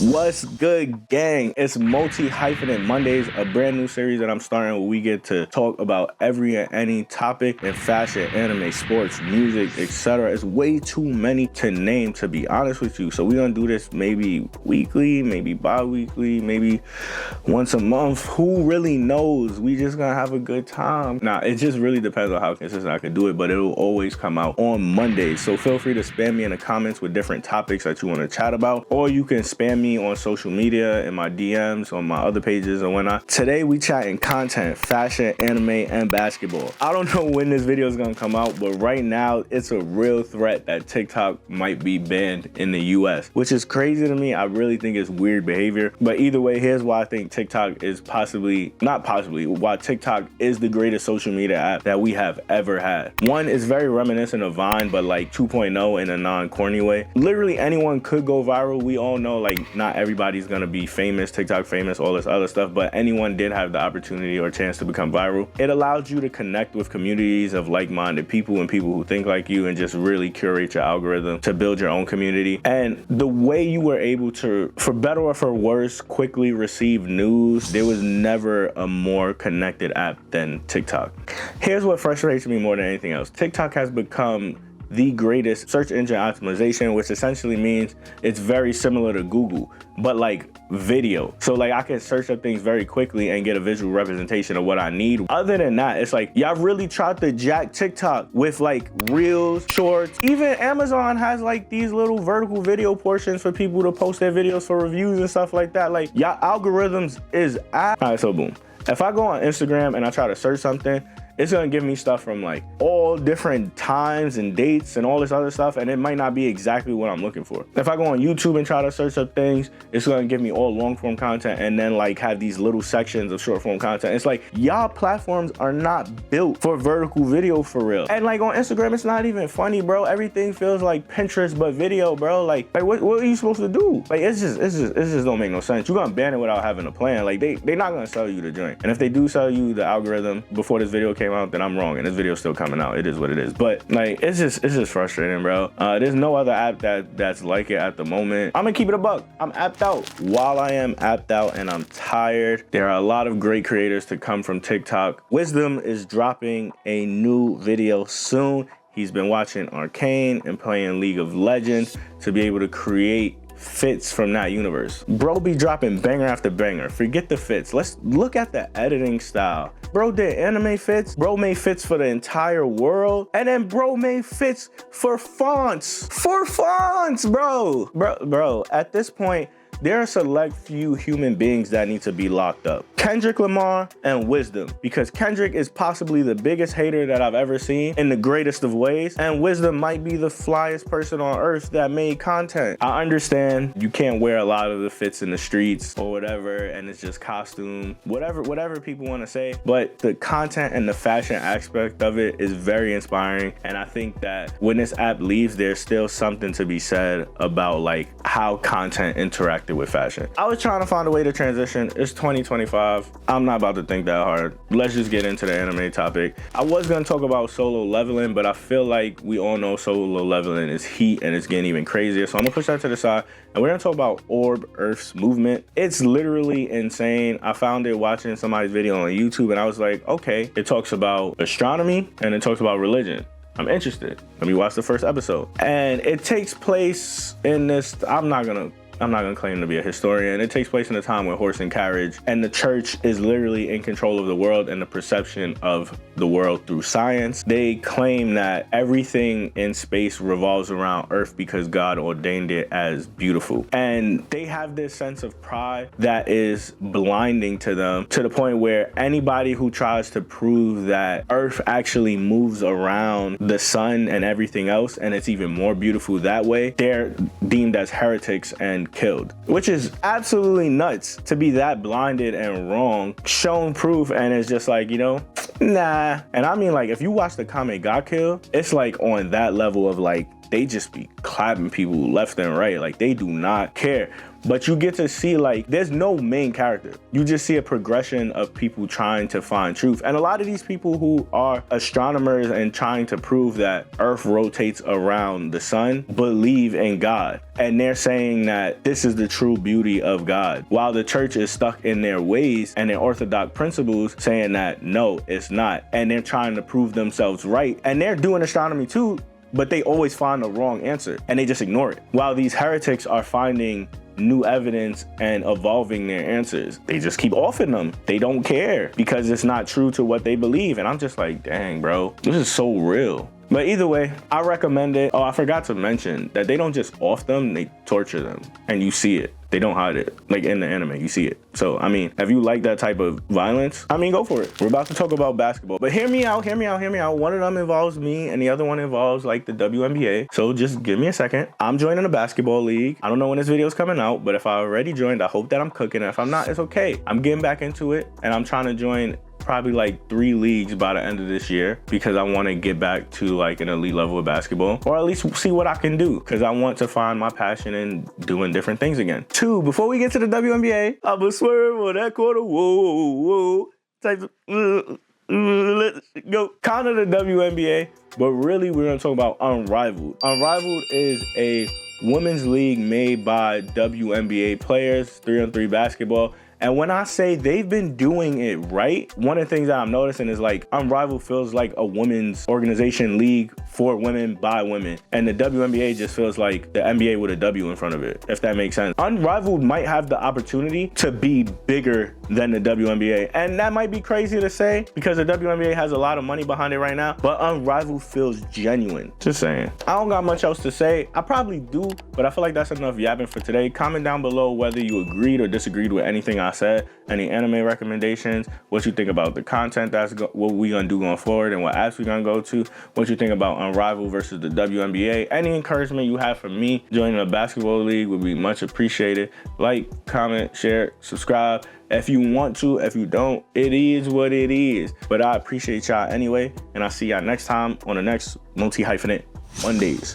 What's good, gang? It's Multi-Hyphenate Mondays, a brand new series that I'm starting where we get to talk about every and any topic in fashion, anime, sports, music, etc. It's way too many to name, to be honest with you. So we're gonna do this maybe weekly, maybe bi-weekly, maybe once a month. Who really knows? We just gonna have a good time. Nah, it just really depends on how consistent I can do it, but it'll always come out on Mondays. So feel free to spam me in the comments with different topics that you want to chat about, or you can spam me on social media, in my DMs, on my other pages and whatnot. Today we chatting content, fashion, anime, and basketball. I don't know when this video is gonna come out, but right now it's a real threat that TikTok might be banned in the US, which is crazy to me. I really think it's weird behavior. But either way, here's why I think TikTok is why TikTok is the greatest social media app that we have ever had. One is very reminiscent of Vine, but like 2.0 in a non-corny way. Literally anyone could go viral. We all know like not everybody's gonna be famous, TikTok famous, all this other stuff, but anyone did have the opportunity or chance to become viral. It allowed you to connect with communities of like-minded people and people who think like you, and just really curate your algorithm to build your own community. And the way you were able to, for better or for worse, quickly receive news, there was never a more connected app than TikTok. Here's what frustrates me more than anything else. TikTok has become the greatest search engine optimization, which essentially means it's very similar to Google, but like video. So like I can search up things very quickly and get a visual representation of what I need. Other than that, it's like y'all really tried to jack TikTok with like reels, shorts. Even Amazon has like these little vertical video portions for people to post their videos for reviews and stuff like that. Like y'all algorithms is all right, so boom. If I go on Instagram and I try to search something, it's gonna give me stuff from like all different times and dates and all this other stuff, and it might not be exactly what I'm looking for. If I go on YouTube and try to search up things, it's gonna give me all long form content and then like have these little sections of short form content. It's like y'all platforms are not built for vertical video for real. And like on Instagram, it's not even funny, bro. Everything feels like Pinterest but video, bro. Like what are you supposed to do? Like it just don't make no sense. You're gonna ban it without having a plan. Like they're not gonna sell you the joint. And if they do sell you the algorithm before this video came out, then I'm wrong, and this video's still coming out. It is what it is. But like it's just frustrating, bro. There's no other app that's like it at the moment. I'm gonna keep it a buck. I'm apped out. While I am apped out and I'm tired, there are a lot of great creators to come from TikTok. Wisdom is dropping a new video soon. He's been watching Arcane and playing League of Legends to be able to create fits from that universe. Bro be dropping banger after banger. Forget the fits. Let's look at the editing style. Bro did anime fits. Bro made fits for the entire world. And then bro made fits for fonts. Bro. Bro, at this point, there are a select few human beings that need to be locked up. Kendrick Lamar and Wisdm, because Kendrick is possibly the biggest hater that I've ever seen in the greatest of ways, and Wisdom might be the flyest person on earth that made content. I understand you can't wear a lot of the fits in the streets or whatever, and it's just costume, whatever people want to say, but the content and the fashion aspect of it is very inspiring, and I think that when this app leaves, there's still something to be said about like how content interacts with fashion. I was trying to find a way to transition. It's 2025. I'm not about to think that hard. Let's just get into the anime topic. I was gonna talk about solo leveling, but I feel like we all know solo leveling is heat and it's getting even crazier. So I'm gonna push that to the side and we're gonna talk about Orb Earth's movement. It's literally insane. I found it watching somebody's video on YouTube and I was like, okay, it talks about astronomy and it talks about religion. I'm interested. Let me watch the first episode. And it takes place in this, I'm not gonna claim to be a historian. It takes place in a time with horse and carriage, and the church is literally in control of the world and the perception of the world through science. They claim that everything in space revolves around Earth because God ordained it as beautiful. And they have this sense of pride that is blinding to them, to the point where anybody who tries to prove that Earth actually moves around the sun and everything else, and it's even more beautiful that way, they're deemed as heretics and killed, which is absolutely nuts to be that blinded and wrong, shown proof, and it's just like, you know, nah. And I mean, like, if you watch the Kame got killed, it's like on that level of like they just be clapping people left and right. Like, they do not care. But you get to see, like, there's no main character. You just see a progression of people trying to find truth. And a lot of these people who are astronomers and trying to prove that Earth rotates around the sun believe in God. And they're saying that this is the true beauty of God, while the church is stuck in their ways and their orthodox principles, saying that no, it's not. And they're trying to prove themselves right. And they're doing astronomy too, but they always find the wrong answer and they just ignore it. While these heretics are finding new evidence and evolving their answers, they just keep offing them. They don't care because it's not true to what they believe. And I'm just like, dang, bro, this is so real. But either way, I recommend it. Oh, I forgot to mention that they don't just off them, they torture them. And you see it. They don't hide it. Like in the anime, you see it. So, I mean, if you like that type of violence, I mean, go for it. We're about to talk about basketball. But hear me out. One of them involves me and the other one involves like the WNBA. So just give me a second. I'm joining a basketball league. I don't know when this video is coming out, but if I already joined, I hope that I'm cooking. And if I'm not, it's okay. I'm getting back into it and I'm trying to join probably like 3 leagues by the end of this year because I want to get back to like an elite level of basketball, or at least see what I can do, because I want to find my passion in doing different things again. 2, before we get to the WNBA, I'm a swerve on that quarter, whoa, whoa, type of, let's go. Kind of the WNBA, but really we're going to talk about Unrivaled. Unrivaled is a women's league made by WNBA players, 3-on-3 basketball. And when I say they've been doing it right, one of the things that I'm noticing is like Unrivaled feels like a women's organization league for women by women. And the WNBA just feels like the NBA with a W in front of it, if that makes sense. Unrivaled might have the opportunity to be bigger than the WNBA. And that might be crazy to say because the WNBA has a lot of money behind it right now, but Unrivaled feels genuine. Just saying. I don't got much else to say. I probably do, but I feel like that's enough yapping for today. Comment down below whether you agreed or disagreed with anything I said, any anime recommendations, what you think about the content what we gonna do going forward and what apps we gonna go to, what you think about Unrivaled versus the WNBA. Any encouragement you have from me joining a basketball league would be much appreciated. Like, comment, share, subscribe if you want to. If you don't, it is what it is. But I appreciate y'all anyway, and I'll see y'all next time on the next Multi-Hyphenate Mondays.